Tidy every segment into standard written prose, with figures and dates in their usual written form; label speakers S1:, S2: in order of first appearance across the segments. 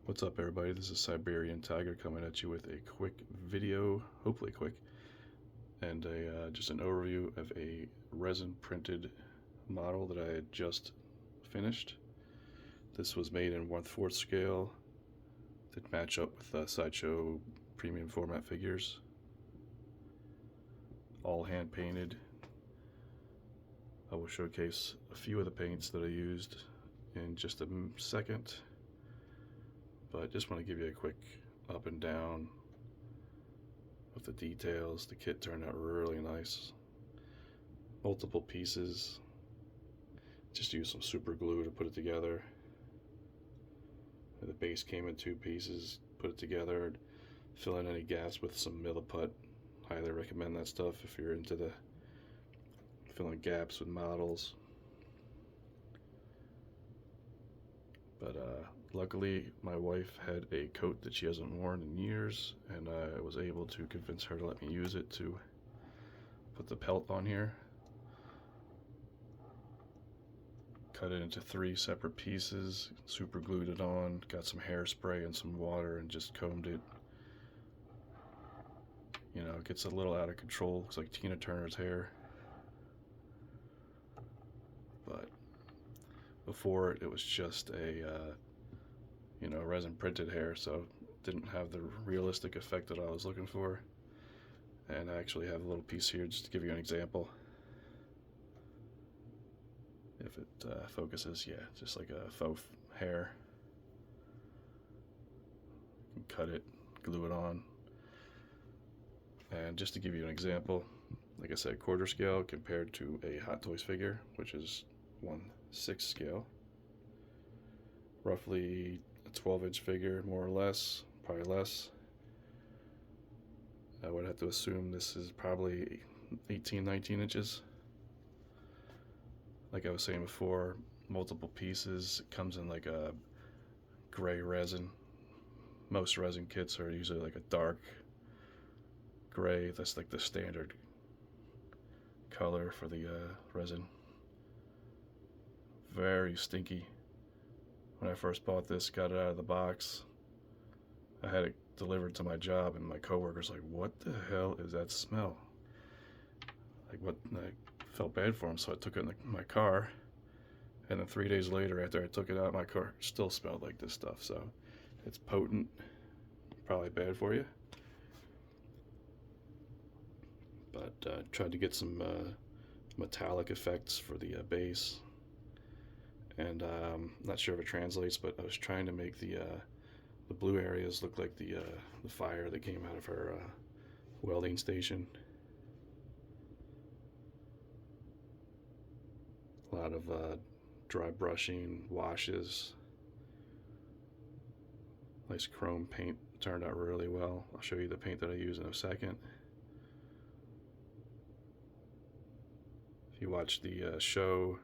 S1: What's up, everybody? This is Siberian Tiger coming at you with a quick video, hopefully quick, and just an overview of a resin printed model that I had just finished. This was made in 1/4 scale that match up with Sideshow premium format figures, all hand painted. I will showcase a few of the paints that I used in just a second, but just want to give you a quick up and down with the details. The kit turned out really nice. Multiple pieces. Just used some super glue to put it together. And the base came in 2 pieces. Put it together. Fill in any gaps with some Milliput. Highly recommend that stuff if you're into the filling gaps with models. But luckily, my wife had a coat that she hasn't worn in years, and I was able to convince her to let me use it to put the pelt on here. Cut it into 3 separate pieces, super glued it on, got some hairspray and some water, and just combed it. You know, it gets a little out of control. Looks like Tina Turner's hair. But before it was just a resin printed hair, so it didn't have the realistic effect that I was looking for. And I actually have a little piece here just to give you an example. If it focuses, yeah, just like a faux hair. You can cut it, glue it on. And just to give you an example, like I said, 1/4 scale compared to a Hot Toys figure, which is 1/6 scale. Roughly a 12-inch figure, more or less, probably less. I would have to assume this is probably 18, 19 inches. Like I was saying before, multiple pieces. It comes in like a gray resin. Most resin kits are usually like a dark gray. That's like the standard color for the resin. Very stinky. When I first bought this, got it out of the box, I had it delivered to my job, and my coworker's like, "What the hell is that smell?" Like, what? I felt bad for him, so I took it in my car, and then 3 days later, after I took it out, my car still smelled like this stuff. So it's potent, probably bad for you. But tried to get some metallic effects for the base, and not sure if it translates, but I was trying to make the blue areas look like the fire that came out of her welding station. A lot of dry brushing, washes. Nice chrome paint, turned out really well. I'll show you the paint that I use in a second. If you watch the show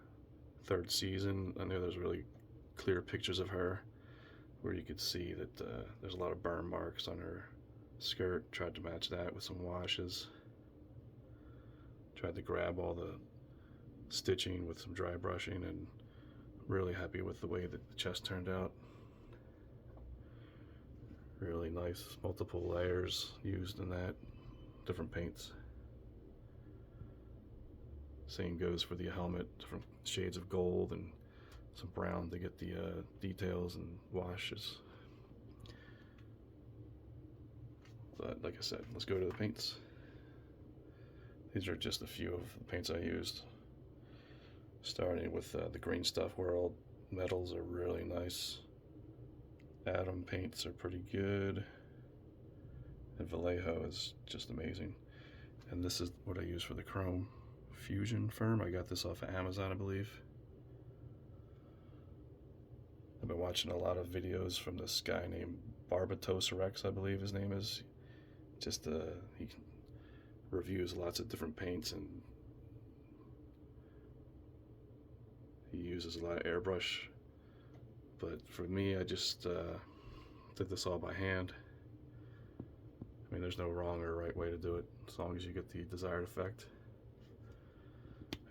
S1: 3rd season, I know there's really clear pictures of her where you could see that there's a lot of burn marks on her skirt. Tried to match that with some washes. Tried to grab all the stitching with some dry brushing, and really happy with the way that the chest turned out. Really nice, multiple layers used in that, different paints. Same goes for the helmet, different shades of gold and some brown to get the details and washes. But like I said, let's go to the paints. These are just a few of the paints I used. Starting with the Green Stuff World metals are really nice. Atom paints are pretty good. And Vallejo is just amazing. And this is what I use for the chrome. Fusion Firm. I got this off of Amazon, I believe. I've been watching a lot of videos from this guy named Barbatos Rex, I believe his name is. Just he reviews lots of different paints, and he uses a lot of airbrush. But for me, I just did this all by hand. I mean, there's no wrong or right way to do it, as long as you get the desired effect.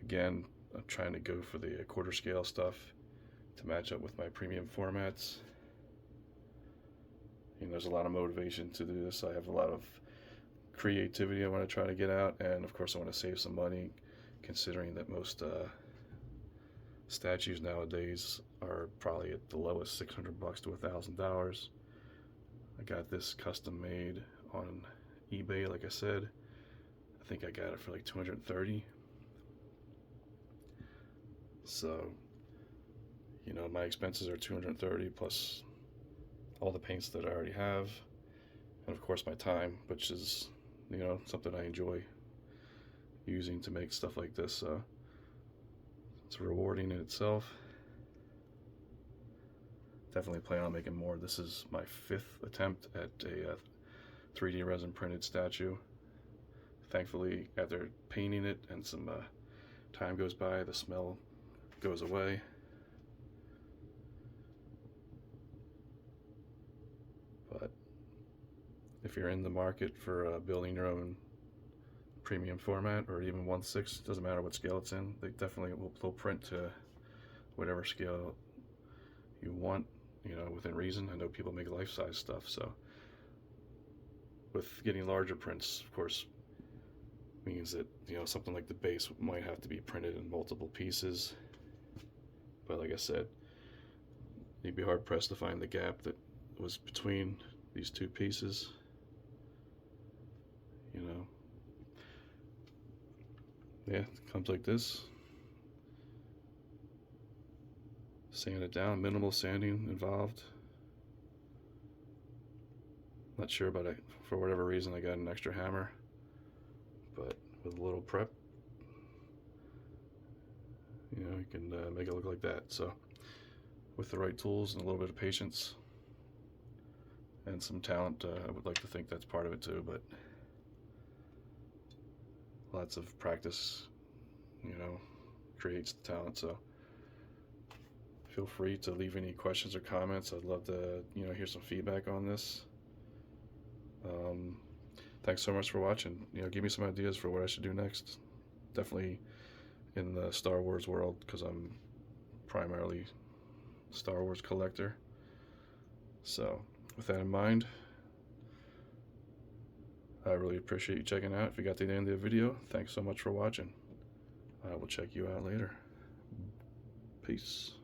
S1: Again, I'm trying to go for the 1/4 scale stuff to match up with my premium formats. there's a lot of motivation to do this. I have a lot of creativity I want to try to get out, and of course I want to save some money, considering that most statues nowadays are probably at the lowest $600 to $1,000. I got this custom made on eBay, like I said. I think I got it for like 230. So, my expenses are 230 plus all the paints that I already have, and of course my time, which is, something I enjoy using to make stuff like this. So it's rewarding in itself. Definitely plan on making more. This is my 5th attempt at a 3D resin printed statue. Thankfully, after painting it and some time goes by, the smell goes away. But if you're in the market for building your own premium format, or even 1/6, doesn't matter what scale it's in, they definitely will print to whatever scale you want, within reason. I know people make life-size stuff, so with getting larger prints, of course, means that something like the base might have to be printed in multiple pieces. But like I said, you'd be hard pressed to find the gap that was between these two pieces. Yeah, it comes like this. Sand it down, minimal sanding involved. Not sure about it. For whatever reason, I got an extra hammer, but with a little prep, you can make it look like that. So with the right tools and a little bit of patience and some talent, I would like to think that's part of it too, but lots of practice, creates the talent. So feel free to leave any questions or comments. I'd love to, hear some feedback on this. Thanks so much for watching. Give me some ideas for what I should do next. Definitely in the Star Wars world, because I'm primarily Star Wars collector. So with that in mind, I really appreciate you checking out. If you got to the end of the video, thanks so much for watching. I will check you out later. Peace.